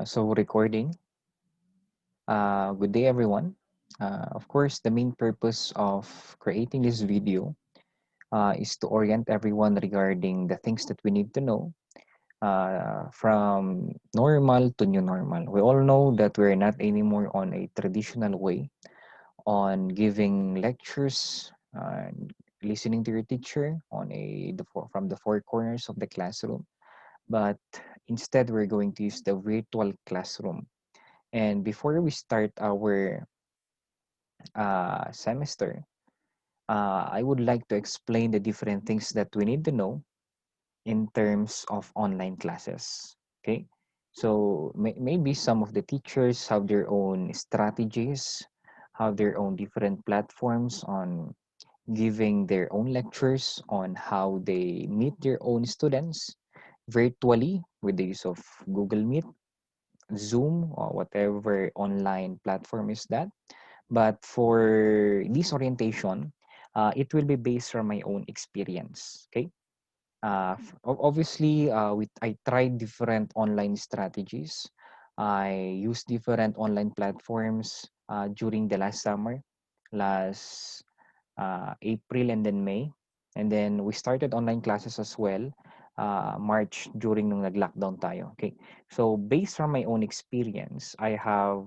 So recording. Good day, everyone. Of course, the main purpose of creating this video is to orient everyone regarding the things that we need to know from normal to new normal. We all know that we're not anymore on a traditional way on giving lectures and listening to your teacher on from the four corners of the classroom, but instead we're going to use the virtual classroom. And before we start our semester, I would like to explain the different things that we need to know in terms of online classes. Okay, so maybe some of the teachers have their own strategies, have their own different platforms on giving their own lectures on how they meet their own students virtually with the use of Google Meet, Zoom, or whatever online platform is that. But for this orientation, it will be based on my own experience. Okay. Obviously, I tried different online strategies. I used different online platforms during the last summer, last April and then May. And then we started online classes as well, March during nung nag-lockdown tayo. Okay. So based on my own experience, I have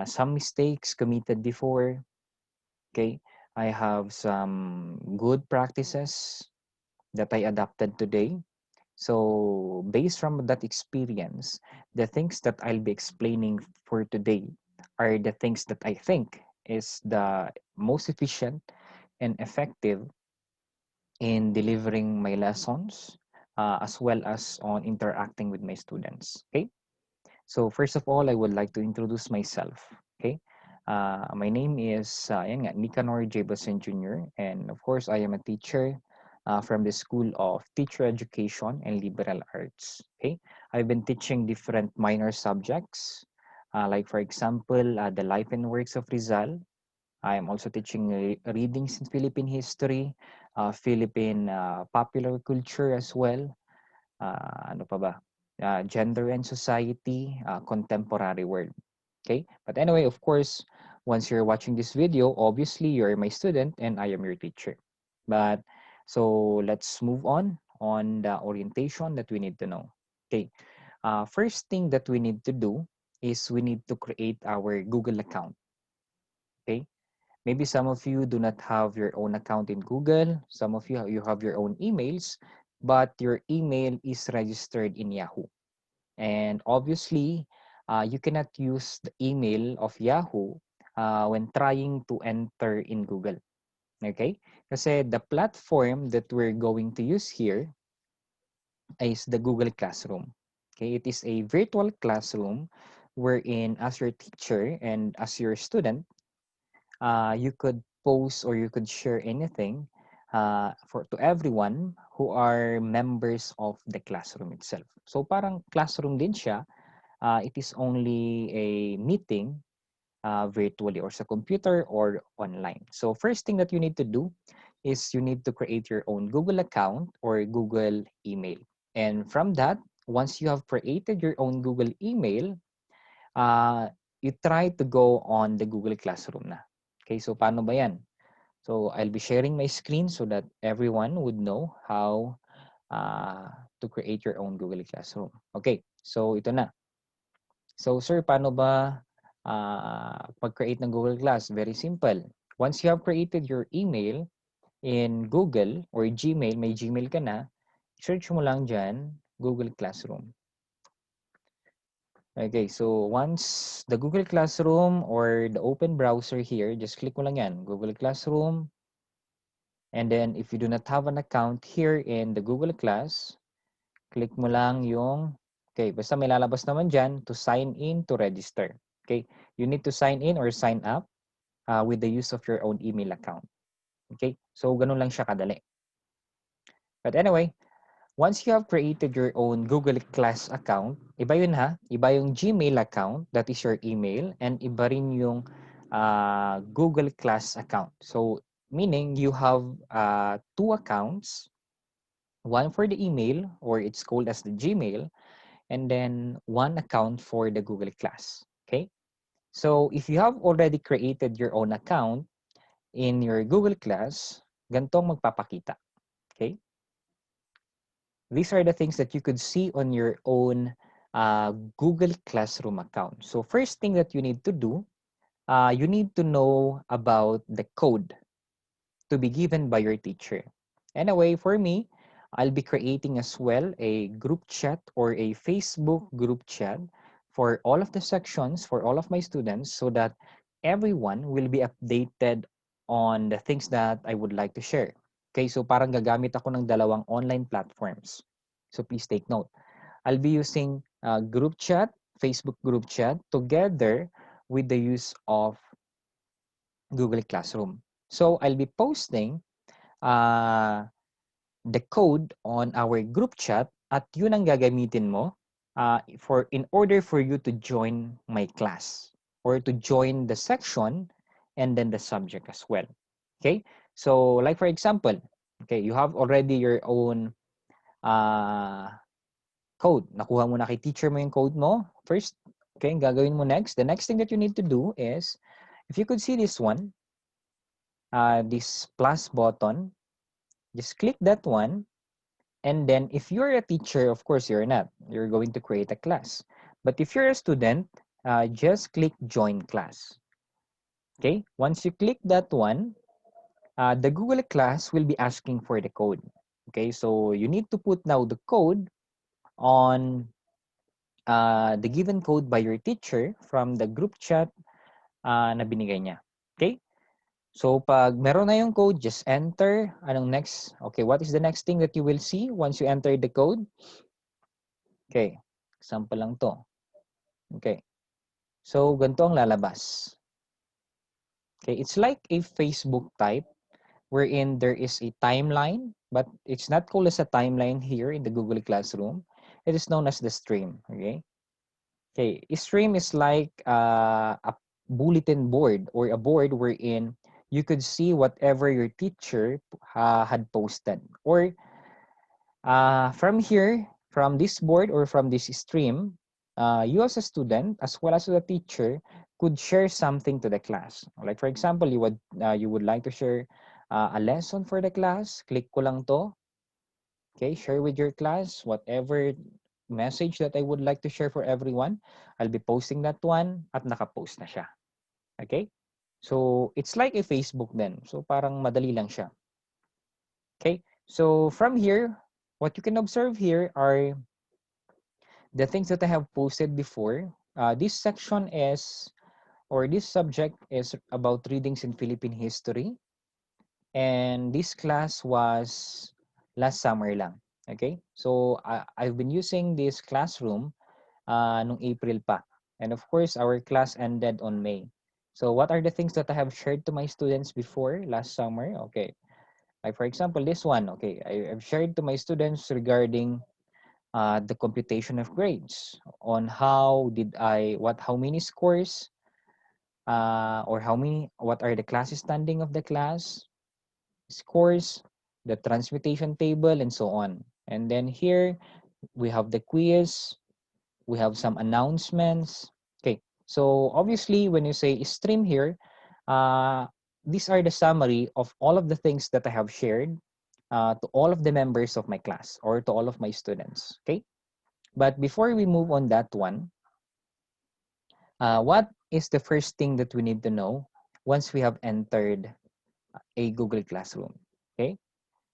some mistakes committed before. Okay. I have some good practices that I adapted today. So based from that experience, the things that I'll be explaining for today are the things that I think is the most efficient and effective in delivering my lessons, as well as on interacting with my students. Okay. So first of all, I would like to introduce myself. Okay. My name is yan nga, Nicanor J. Basen Jr. And of course, I am a teacher from the School of Teacher Education and Liberal Arts. Okay. I've been teaching different minor subjects, like for example, the life and works of Rizal. I am also teaching readings in Philippine history, Philippine popular culture as well. Ano pa ba? Gender and society, contemporary world. Okay? But anyway, of course, once you're watching this video, obviously you're my student and I am your teacher. But so let's move on the orientation that we need to know. Okay. First thing that we need to do is we need to create our Google account. Okay. Maybe some of you do not have your own account in Google. Some of you have your own emails, but your email is registered in Yahoo. And obviously, you cannot use the email of Yahoo when trying to enter in Google. Okay? Kasi the platform that we're going to use here is the Google Classroom. Okay? It is a virtual classroom wherein as your teacher and as your student, you could post or you could share anything for to everyone who are members of the classroom itself. So parang classroom din siya. It is only a meeting virtually or sa computer or online. So first thing that you need to do is you need to create your own Google account or Google email. And from that, once you have created your own Google email, you try to go on the Google Classroom na. Okay, so paano ba yan? So I'll be sharing my screen so that everyone would know how to create your own Google Classroom. Okay, so ito na. So sir, paano ba pag-create ng Google Class? Very simple. Once you have created your email in Google or Gmail, may Gmail ka na, search mo lang dyan, Google Classroom. Okay, so once the Google Classroom or the open browser here, just click mo lang yan, Google Classroom. And then if you do not have an account here in the Google Class, click mo lang yung, okay, basta may lalabas naman dyan, to sign in to register. Okay, you need to sign in or sign up with the use of your own email account. Okay, so ganun lang siya kadali. But anyway, once you have created your own Google Class account, iba yun ha, iba yung Gmail account, that is your email, and iba rin yung Google Class account. So, meaning you have two accounts, one for the email, or it's called as the Gmail, and then one account for the Google Class. Okay. So if you have already created your own account in your Google Class, gantong magpapakita. Okay. These are the things that you could see on your own Google Classroom account. So first thing that you need to do, you need to know about the code to be given by your teacher. Anyway, for me, I'll be creating as well a group chat or a Facebook group chat for all of the sections, for all of my students, so that everyone will be updated on the things that I would like to share. Okay, so parang gagamit ako ng dalawang online platforms. So please take note. I'll be using group chat, Facebook group chat, together with the use of Google Classroom. So I'll be posting the code on our group chat at yun ang gagamitin mo in order for you to join my class or to join the section and then the subject as well. Okay? So like for example, okay, you have already your own code. Nakuha mo na kay teacher mo yung code mo. First, okay, gagawin mo next. The next thing that you need to do is, if you could see this one, this plus button, just click that one. And then if you're a teacher, of course, you're not. You're going to create a class. But if you're a student, just click join class. Okay, once you click that one, the Google class will be asking for the code. Okay, so you need to put now the code on the given code by your teacher from the group chat na binigay niya. Okay, so pag meron na yung code, just enter. Anong next? Okay, what is the next thing that you will see once you enter the code? Okay, example lang to. Okay, so ganito ang lalabas. Okay, it's like a Facebook type wherein there is a timeline, but it's not called as a timeline here in the Google Classroom. It is known as the stream. Okay, okay, a stream is like a bulletin board or a board wherein you could see whatever your teacher had posted. Or from here, from this board or from this stream, you as a student as well as the teacher could share something to the class. Like for example, you would like to share a lesson for the class. Click ko lang to. Okay, share with your class whatever message that I would like to share for everyone. I'll be posting that one at nakapost na siya. Okay? So, it's like a Facebook then. So, parang madali lang siya. Okay? So, from here, what you can observe here are the things that I have posted before. This section is, or this subject is about readings in Philippine history. And this class was last summer lang. Okay? So, I've been using this classroom nung April pa. And of course, our class ended on May. So, what are the things that I have shared to my students before last summer? Okay. Like for example, this one. Okay, I've shared to my students regarding the computation of grades on how how many scores or what are the class standing of the class, scores, the transmutation table, and so on. And then here we have the quiz, we have some announcements. Okay, so obviously when you say stream here, these are the summary of all of the things that I have shared to all of the members of my class or to all of my students. Okay, but before we move on that one, what is the first thing that we need to know once we have entered a Google Classroom? Okay,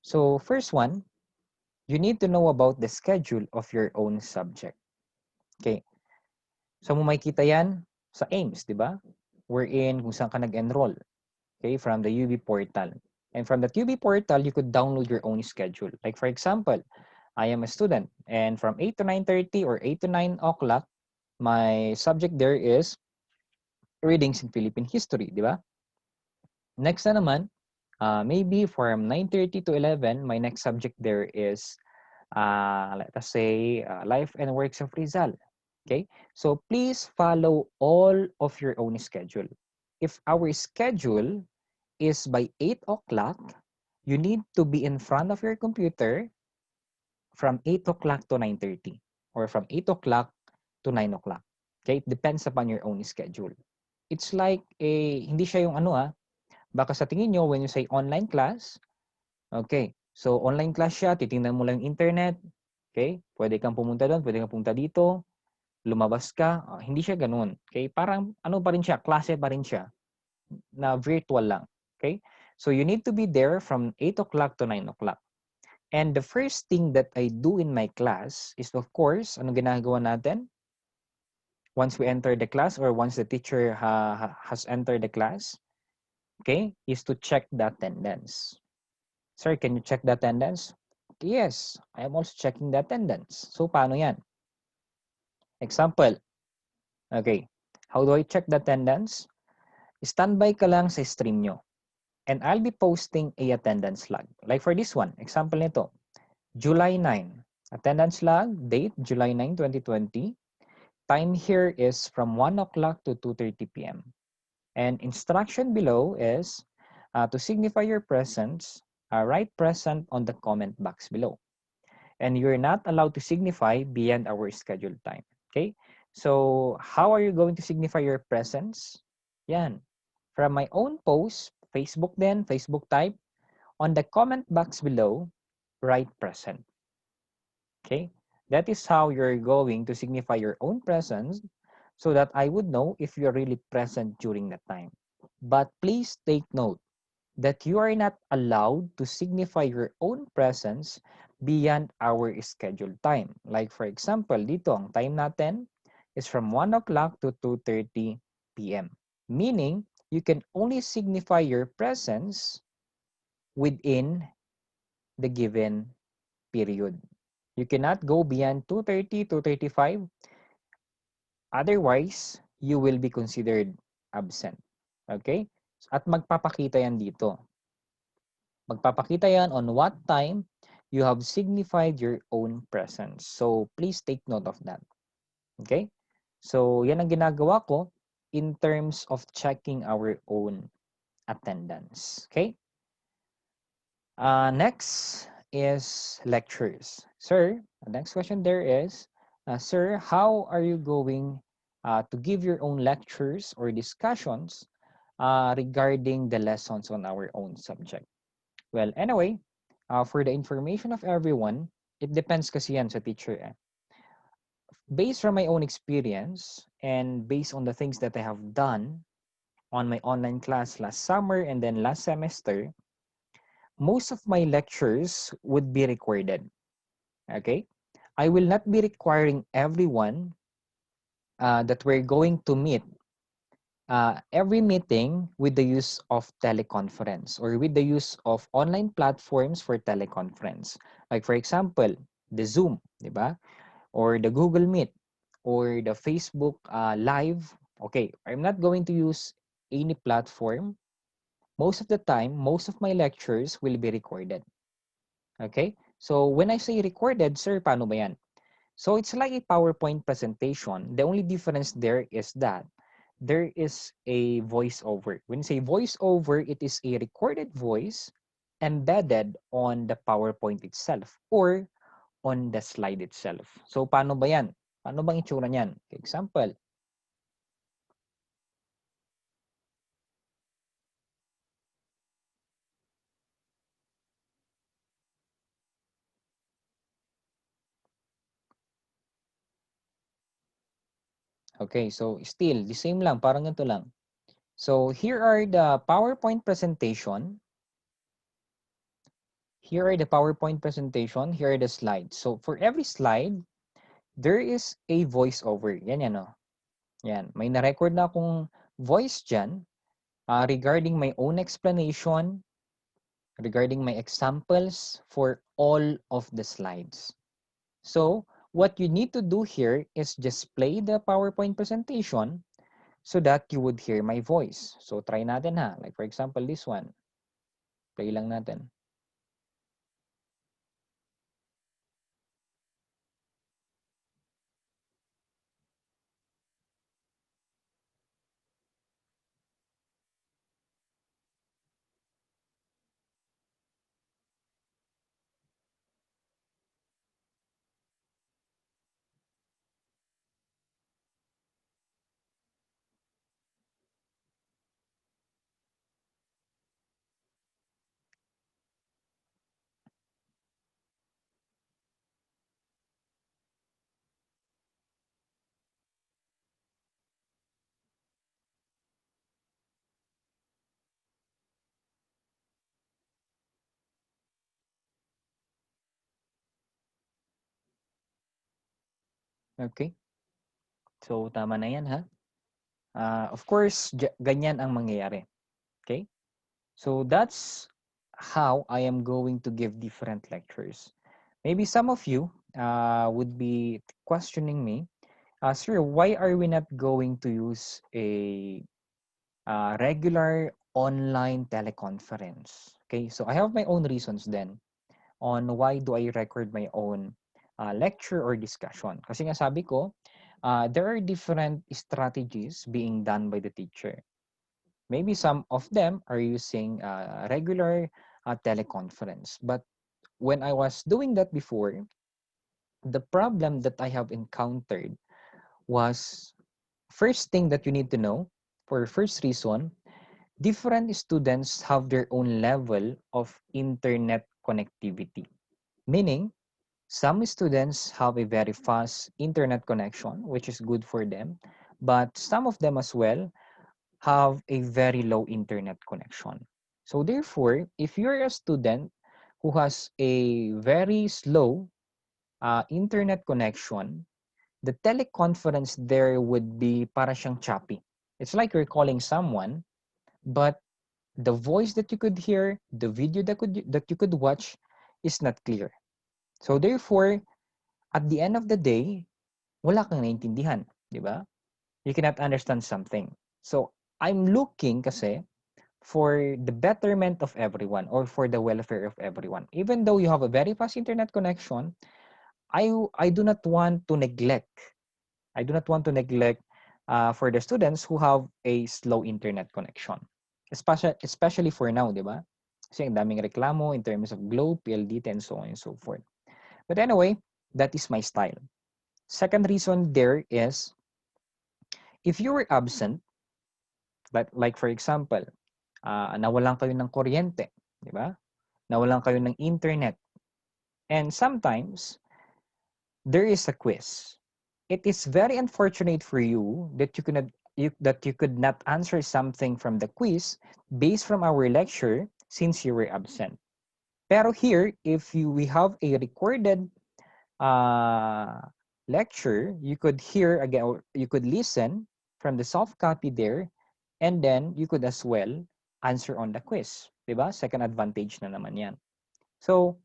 so first one, you need to know about the schedule of your own subject. Okay, so mo makikita yan sa AIMS, di ba? Wherein kung saan ka nag-enroll. Okay, from the UB portal. And from that UB portal, you could download your own schedule. Like for example, I am a student and from 8 to 9:30 or 8 to 9 o'clock, my subject there is readings in Philippine history, di ba? Next na naman, maybe from 9:30 to 11, my next subject there is, let us say, life and works of Rizal. Okay, so please follow all of your own schedule. If our schedule is by 8 o'clock, you need to be in front of your computer from 8 o'clock to 9:30. or from 8 o'clock to 9 o'clock. Okay? It depends upon your own schedule. It's like hindi siya yung baka sa tingin nyo, when you say online class, okay, so online class siya, titingnan mo lang yung internet, okay? Pwede kang pumunta doon, pwede kang pumunta dito, lumabas ka, hindi siya ganun. Okay? Parang pa rin siya, klase pa rin siya, na virtual lang. Okay? So you need to be there from 8 o'clock to 9 o'clock. And the first thing that I do in my class is, of course, ano ginagawa natin? Once we enter the class or once the teacher has entered the class, okay, is to check the attendance. Sir, can you check the attendance? Yes, I am also checking the attendance. So, paano yan? Example, okay, how do I check the attendance? Standby ka lang sa stream nyo. And I'll be posting a attendance log. Like for this one, example nito, July 9. Attendance log, date, July 9, 2020. Time here is from 1 o'clock to 2:30 p.m. And instruction below is to signify your presence, write present on the comment box below. And you're not allowed to signify beyond our scheduled time. Okay? So, how are you going to signify your presence? Yan. From my own post, Facebook then, Facebook type, on the comment box below, write present. Okay? That is how you're going to signify your own presence so that I would know if you're really present during that time. But please take note that you are not allowed to signify your own presence beyond our scheduled time. Like for example, dito ang time natin is from 1 o'clock to 2:30 p.m. Meaning, you can only signify your presence within the given period. You cannot go beyond 2:30, 2:35. Otherwise, you will be considered absent. Okay? At magpapakita yan dito. Magpapakita yan on what time you have signified your own presence. So, please take note of that. Okay? So, yan ang ginagawa ko in terms of checking our own attendance. Okay? Next is lectures. Sir, the next question there is, Sir, how are you going to give your own lectures or discussions regarding the lessons on our own subject? Well, anyway, for the information of everyone, it depends kasi yan sa teacher. Based from my own experience and based on the things that I have done on my online class last summer and then last semester, most of my lectures would be recorded. Okay? I will not be requiring everyone that we're going to meet every meeting with the use of teleconference or with the use of online platforms for teleconference. Like for example, the Zoom, di ba? Or the Google Meet or the Facebook Live. Okay, I'm not going to use any platform. Most of the time, most of my lectures will be recorded. Okay? So when I say recorded, sir, paano ba yan? So it's like a PowerPoint presentation. The only difference there is that there is a voiceover. When you say voiceover, it is a recorded voice embedded on the PowerPoint itself or on the slide itself. So paano ba yan? Paano bang itsura niyan? Example. Okay, so still, the same lang, parang ganito lang. So here are the PowerPoint presentation. Here are the PowerPoint presentation. Here are the slides. So for every slide, there is a voiceover. Yan yan, oh. Yan. May na-record na akong voice dyan regarding my own explanation, regarding my examples for all of the slides. So what you need to do here is just play the PowerPoint presentation so that you would hear my voice. So try natin ha. Like for example, this one. Play lang natin. Okay? So, tama na yan, ha? Of course, ganyan ang mangyayari. Okay? So, that's how I am going to give different lectures. Maybe some of you would be questioning me, sir, why are we not going to use a regular online teleconference? Okay, so I have my own reasons then on why do I record my own lecture or discussion. Kasi nga sabi ko, there are different strategies being done by the teacher. Maybe some of them are using regular teleconference. But when I was doing that before, the problem that I have encountered was first thing that you need to know, for first reason, different students have their own level of internet connectivity. Meaning, some students have a very fast internet connection, which is good for them, but some of them as well have a very low internet connection. So therefore, if you're a student who has a very slow internet connection, the teleconference there would be para siyang choppy. It's like you're calling someone, but the voice that you could hear, the video that you could watch is not clear. So therefore, at the end of the day, wala kang naintindihan, di ba? You cannot understand something. So I'm looking kasi for the betterment of everyone or for the welfare of everyone. Even though you have a very fast internet connection, I do not want to neglect. I do not want to neglect for the students who have a slow internet connection. Especially for now, di ba? Kasi ang daming reklamo in terms of Globe, PLDT, and so on and so forth. But anyway, that is my style. Second reason there is, if you were absent, like for example, nawalan kayo ng kuryente, di ba? Nawalan kayo ng internet. And sometimes, there is a quiz. It is very unfortunate for you that you could not answer something from the quiz based from our lecture since you were absent. Pero here, if we have a recorded uh, lecture, you could hear again, or you could listen from the soft copy there, and then you could as well answer on the quiz. Diba? Second advantage na naman yan. So,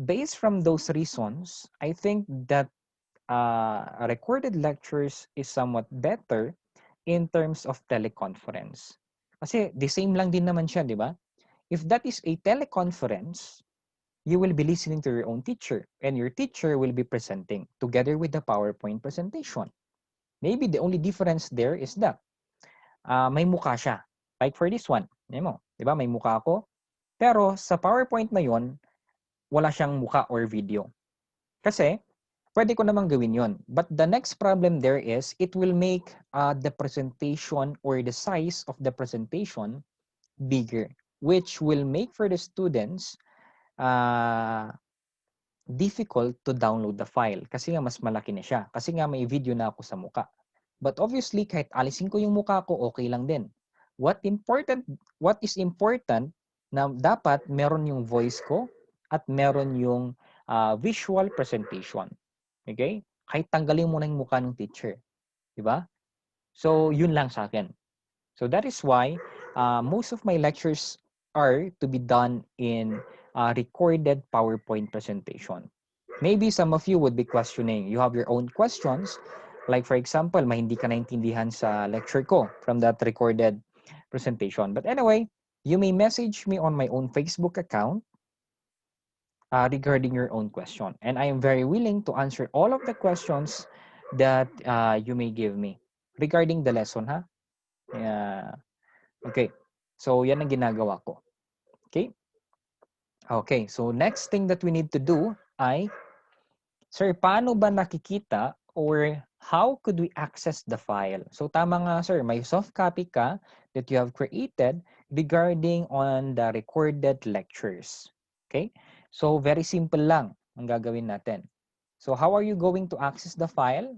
based from those reasons, I think that recorded lectures is somewhat better in terms of teleconference. Kasi the same lang din naman siya, di ba? If that is a teleconference, you will be listening to your own teacher and your teacher will be presenting together with the PowerPoint presentation. Maybe the only difference there is that may mukha siya. Like for this one, mo, di ba? May mukha ako. Pero sa PowerPoint na yon, wala siyang mukha or video. Kasi, pwede ko namang gawin yon. But the next problem there is, it will make the presentation or the size of the presentation bigger, which will make for the students difficult to download the file kasi nga mas malaki na siya. Kasi nga may video na ako sa muka. But obviously, kahit alisin ko yung mukha ko, okay lang din. What is important na dapat meron yung voice ko at meron yung visual presentation. Okay? Kahit tanggalin mo na yung mukha ng teacher. Diba? So, yun lang sa akin. So, that is why most of my lectures are to be done in recorded PowerPoint presentation. Maybe some of you would be questioning. You have your own questions. Like for example, may hindi ka naintindihan sa lecture ko from that recorded presentation. But anyway, you may message me on my own Facebook account regarding your own question. And I am very willing to answer all of the questions that you may give me regarding the lesson, ha? Okay. So, yan ang ginagawa ko. Okay? Okay. So, next thing that we need to do ay, sir, paano ba nakikita or how could we access the file? So, tama nga, sir. May soft copy ka that you have created regarding on the recorded lectures. Okay? So, very simple lang ang gagawin natin. So, how are you going to access the file?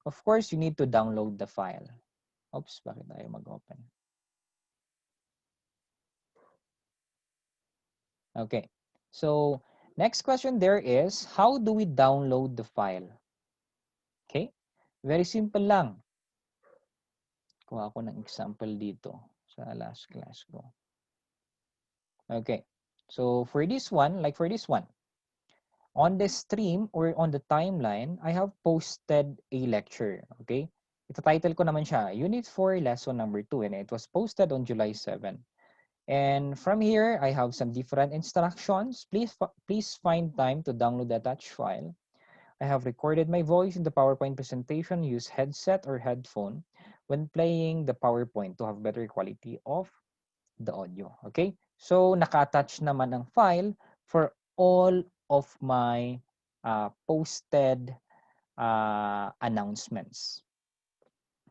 Of course, you need to download the file. Oops, bakit tayo mag-open? Okay. So, next question there is, how do we download the file? Very simple lang. Kuha ako ng example dito sa last class ko. Okay. So for this one, like for this one, on the stream or on the timeline, I have posted a lecture. Okay. Ito title ko naman siya, Unit 4, Lesson number 2, and it was posted on July 7. And from here, I have some different instructions. Please find time to download the attached file. I have recorded my voice in the PowerPoint presentation. Use headset or headphone when playing the PowerPoint to have better quality of the audio. Okay? So, naka-attach naman ang file for all of my posted announcements.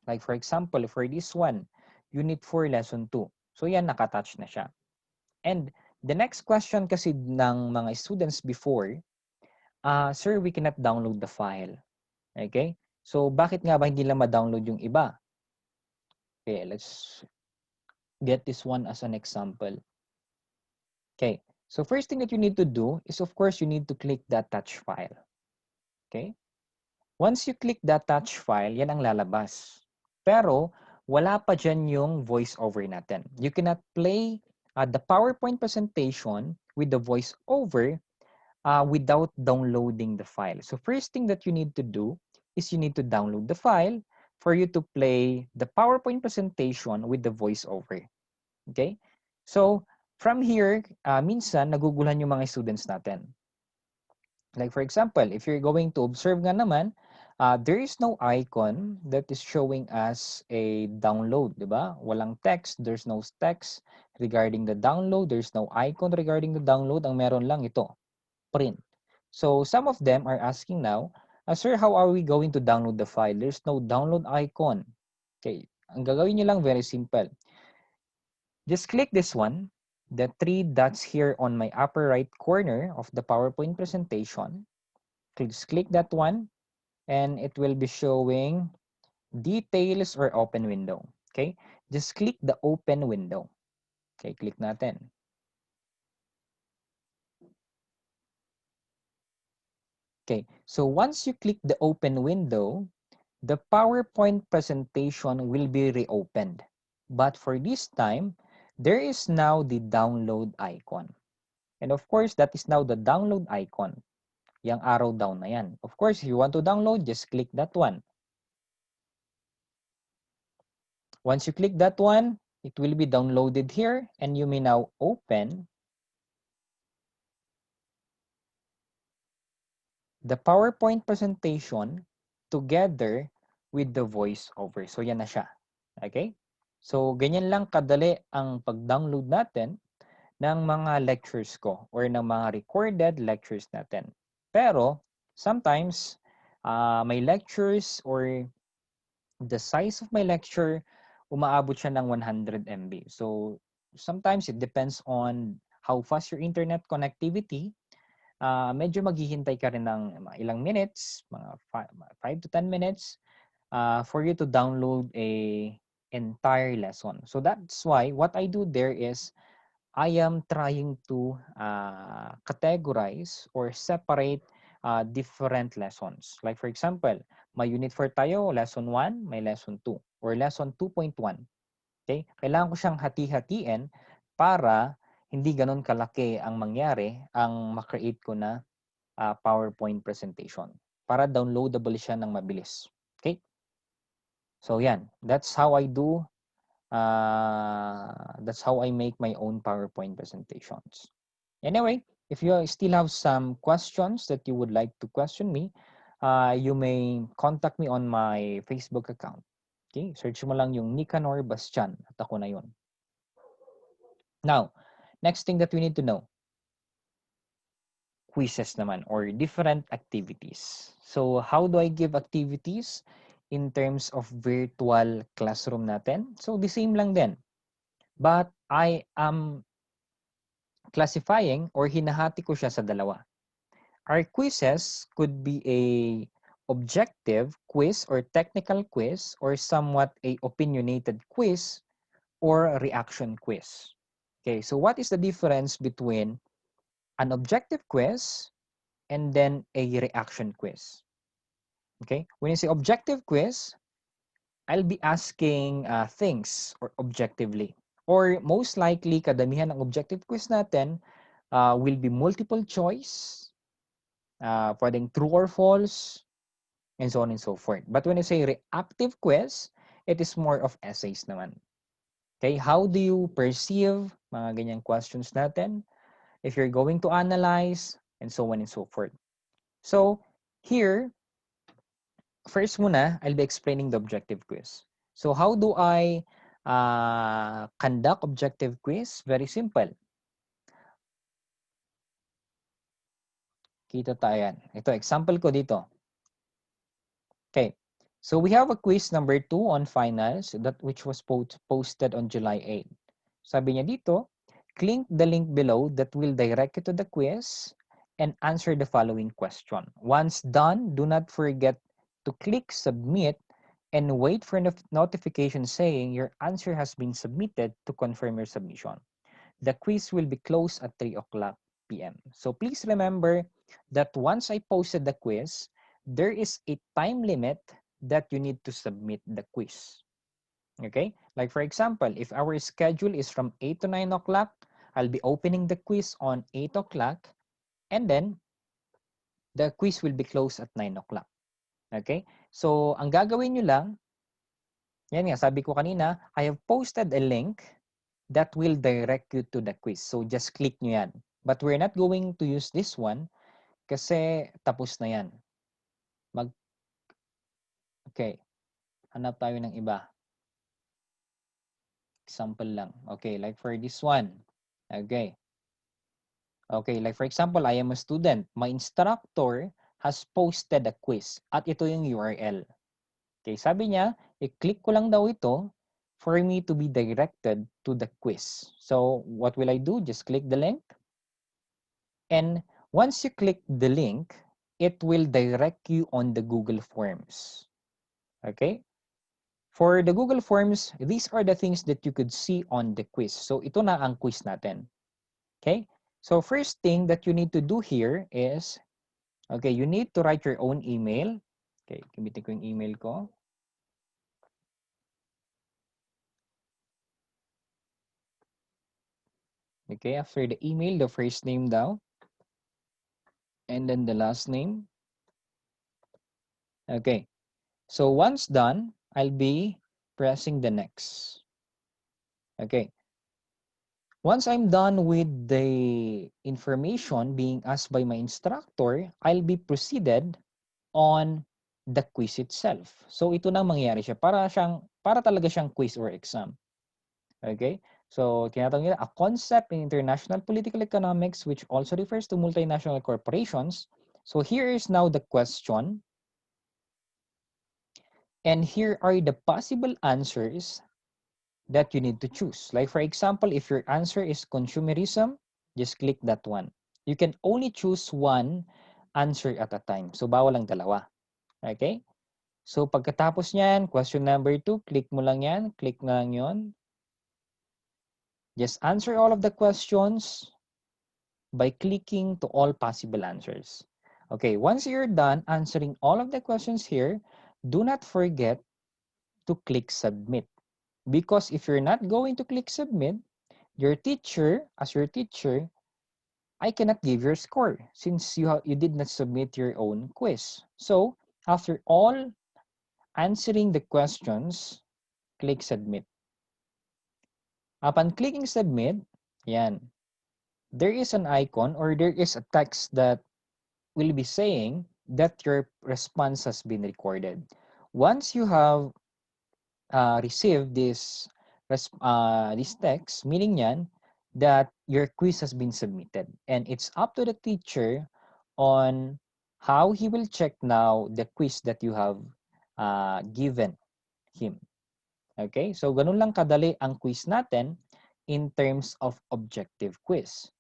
Like for example, for this one, Unit 4, Lesson 2. So, yan, naka-attach na siya. And the next question kasi ng mga students before, sir, we cannot download the file. Okay? So, bakit nga ba hindi lang ma-download yung iba? Okay, let's get this one as an example. Okay, so first thing that you need to do is, of course, you need to click the attach file. Okay? Once you click the attach file, yan ang lalabas. Pero, wala pa dyan yung voiceover natin. You cannot play the PowerPoint presentation with the voiceover without downloading the file. So first thing that you need to do is you need to download the file for you to play the PowerPoint presentation with the voiceover. Okay? So from here, minsan naguguluhan yung mga students natin. Like for example, if you're going to observe nga naman, there is no icon that is showing us a download, di ba? Walang text, there's no text regarding the download, there's no icon regarding the download, ang meron lang ito, print. So some of them are asking now, sir, how are we going to download the file? There's no download icon. Okay, ang gagawin nyo lang very simple. Just click this one, the three dots here on my upper right corner of the PowerPoint presentation. Just click that one, and it will be showing details or open window. Okay, just click the open window. Okay, click natin. Okay, so once you click the open window, the PowerPoint presentation will be reopened. But for this time, there is now the download icon. And of course, that is now the download icon. Yang arrow down na yan. Of course, if you want to download, just click that one. Once you click that one, it will be downloaded here, and you may now open the PowerPoint presentation together with the voiceover. So yan na siya. Okay? So ganyan lang kadali ang pag-download natin ng mga lectures ko or ng mga recorded lectures natin. Pero sometimes may lectures or the size of my lecture umaabot siya ng 100 MB. So sometimes it depends on how fast your internet connectivity. Medyo maghihintay ka rin ng ilang minutes, mga 5 to 10 minutes for you to download a entire lesson. So that's why what I do there is I am trying to categorize or separate different lessons. Like for example, may unit 4 tayo, lesson 1, may lesson 2, or lesson 2.1. Okay? Kailangan ko siyang hati-hatiin para hindi ganun kalaki ang mangyari ang makreate ko na PowerPoint presentation. Para downloadable siya ng mabilis. Okay? So yan, that's how I do that's how I make my own PowerPoint presentations. Anyway, if you still have some questions that you would like to question me, you may contact me on my Facebook account. Okay, search mo lang yung Nicanor Bastian at ako na yun. Now, next thing that we need to know, quizzes naman or different activities. So, how do I give activities in terms of virtual classroom natin? So, the same lang din. But I am classifying or hinahati ko siya sa dalawa. Our quizzes could be a objective quiz or technical quiz or somewhat a opinionated quiz or a reaction quiz. Okay, so what is the difference between an objective quiz and then a reaction quiz? Okay? When you say objective quiz, I'll be asking things or objectively. Or most likely, kadamihan ng objective quiz natin will be multiple choice, pwedeng true or false, and so on and so forth. But when you say reactive quiz, it is more of essays naman. Okay, how do you perceive mga ganyang questions natin? If you're going to analyze, and so on and so forth. So, here, first muna, I'll be explaining the objective quiz. So, how do I conduct objective quiz? Very simple. Kita tayo yan. Ito, example ko dito. Okay. So we have a quiz number 2 on finals that which was posted on July 8. Sabi niya dito, click the link below that will direct you to the quiz and answer the following question. Once done, do not forget to click submit and wait for a notification saying your answer has been submitted to confirm your submission. The quiz will be closed at 3 o'clock p.m. So please remember that once I posted the quiz, there is a time limit that you need to submit the quiz. Okay? Like for example, if our schedule is from 8 to 9 o'clock, I'll be opening the quiz on 8 o'clock and then the quiz will be closed at 9 o'clock. Okay? So, ang gagawin nyo lang, yan nga, sabi ko kanina, I have posted a link that will direct you to the quiz. So, just click nyo yan. But we're not going to use this one kasi tapos na yan. Okay. Hanap tayo ng iba. Example lang. Okay, like for this one. Okay. Okay, like for example, I am a student. My instructor has posted a quiz at ito yung URL. Okay, sabi niya, i-click ko lang daw ito for me to be directed to the quiz. So, what will I do? Just click the link. And once you click the link, it will direct you on the Google Forms. Okay? For the Google Forms, these are the things that you could see on the quiz. So, ito na ang quiz natin. Okay? So, first thing that you need to do here is, okay, you need to write your own email. Okay, gamitin ko yung email ko. Okay, after the email, the first name daw. And then the last name. Okay. So, once done, I'll be pressing the next. Okay. Once I'm done with the information being asked by my instructor, I'll be proceeded on the quiz itself. So ito na mangyayari siya para talaga siyang quiz or exam. Okay? So tinatawag nila a concept in international political economics which also refers to multinational corporations. So here is now the question. And here are the possible answers that you need to choose. Like for example, if your answer is consumerism, just click that one. You can only choose one answer at a time. So bawal lang dalawa. Okay? So pagkatapos niyan, question number 2, click mo lang yan. Click na lang yun. Just answer all of the questions by clicking to all possible answers. Okay, once you're done answering all of the questions here, do not forget to click submit. Because if you're not going to click submit, your teacher, as your teacher, I cannot give your score since you did not submit your own quiz. So, after all answering the questions, click submit. Upon clicking submit, yan, there is an icon or there is a text that will be saying that your response has been recorded. Once you have received this text, meaning yan, that your quiz has been submitted. And it's up to the teacher on how he will check now the quiz that you have given him. Okay? So, ganun lang kadali ang quiz natin in terms of objective quiz.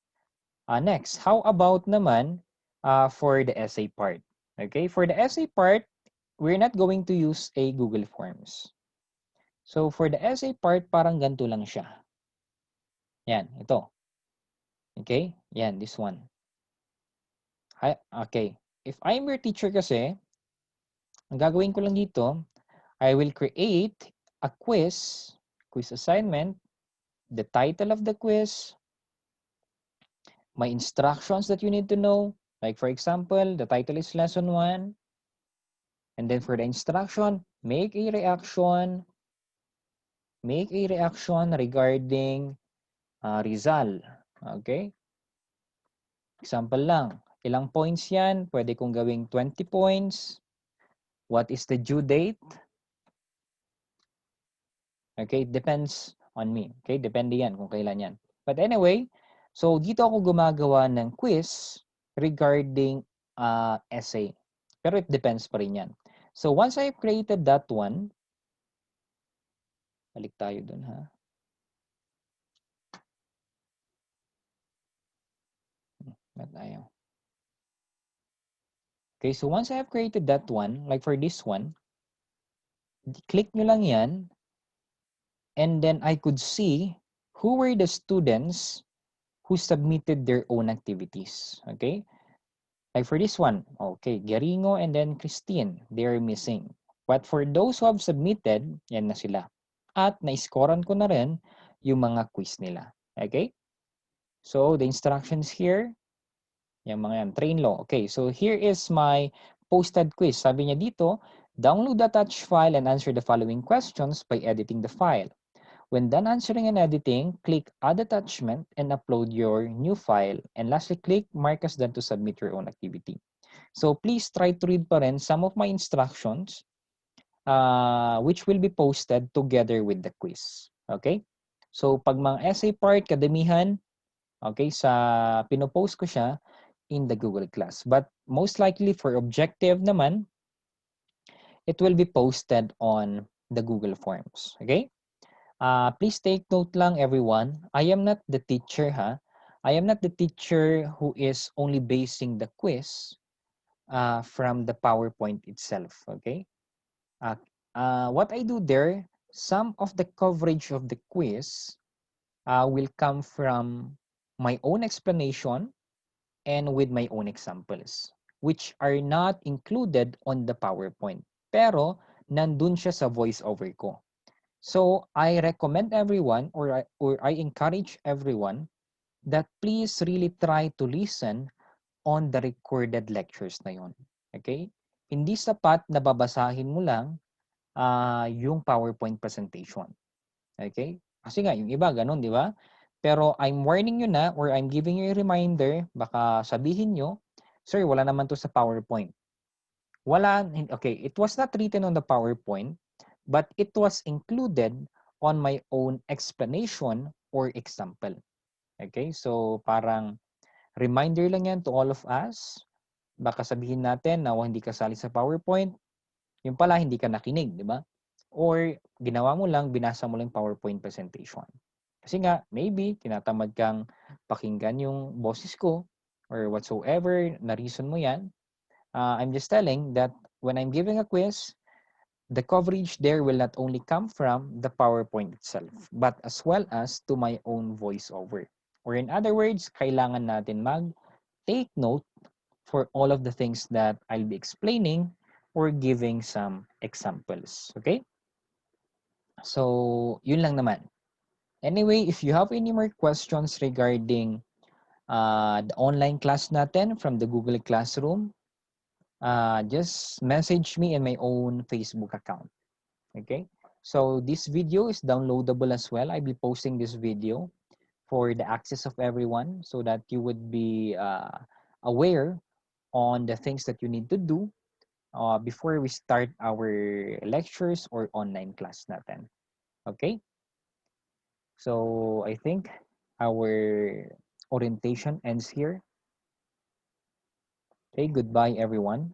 Next, how about naman for the essay part? Okay? For the essay part, we're not going to use a Google Forms. So, for the essay part, parang ganito lang siya. Yan, ito. Okay? Yan, this one. Okay. If I'm your teacher kasi, Ang gagawin ko lang dito, I will create a quiz assignment, the title of the quiz, my instructions that you need to know. Like for example, the title is lesson 1. And then for the instruction, make a reaction regarding Rizal. Okay? Example lang. Ilang points yan? Pwede kong gawing 20 points. What is the due date? Okay? Depends on me. Okay? Depende yan kung kailan yan. But anyway, so dito ako gumagawa ng quiz regarding essay. Pero it depends pa rin yan. So once I've created that one, balik tayo dun ha. Ba't ayaw? Okay, so once I have created that one, like for this one, click nyo lang yan, and then I could see who were the students who submitted their own activities. Okay, like for this one, okay, Geringo and then Christine, they are missing. But for those who have submitted, yan na sila. At na-scorean ko na rin yung mga quiz nila. Okay, so the instructions here, yung mga yan, train law. Okay, so here is my posted quiz. Sabi niya dito, download the attached file and answer the following questions by editing the file. When done answering and editing, click add attachment and upload your new file. And lastly, click mark as done to submit your own activity. So please try to read pa rin some of my instructions which will be posted together with the quiz. Okay? So pag mga essay part, kadamihan, okay, sa pinopost ko siya in the Google Class. But most likely for objective naman, it will be posted on the Google Forms. Okay? Please take note lang everyone, I am not the teacher ha. I am not the teacher who is only basing the quiz from the PowerPoint itself. Okay? What I do there, some of the coverage of the quiz will come from my own explanation and with my own examples, which are not included on the PowerPoint. Pero, nandun siya sa voiceover ko. So, I recommend everyone or I encourage everyone that please really try to listen on the recorded lectures na yon. Okay? Hindi sapat na babasahin mo lang yung PowerPoint presentation. Okay? Kasi nga, yung iba, ganun, di ba? Pero I'm warning you na or I'm giving you a reminder, baka sabihin nyo, sir, wala naman to sa PowerPoint. Wala, okay, it was not written on the PowerPoint, but it was included on my own explanation or example. Okay, so parang reminder lang yan to all of us. Baka sabihin natin na hindi kasali sa PowerPoint, yung pala hindi ka nakinig, di ba? Or ginawa mo lang, binasa mo lang PowerPoint presentation. Kasi nga, maybe, tinatamad kang pakinggan yung boses ko or whatsoever na reason mo yan. I'm just telling that when I'm giving a quiz, the coverage there will not only come from the PowerPoint itself, but as well as to my own voiceover. Or in other words, kailangan natin take note for all of the things that I'll be explaining or giving some examples. Okay? So, yun lang naman. Anyway, if you have any more questions regarding the online class natin from the Google Classroom, just message me in my own Facebook account. Okay? So, this video is downloadable as well. I'll be posting this video for the access of everyone so that you would be aware on the things that you need to do before we start our lectures or online class natin. Okay? So I think our orientation ends here. Okay, goodbye everyone.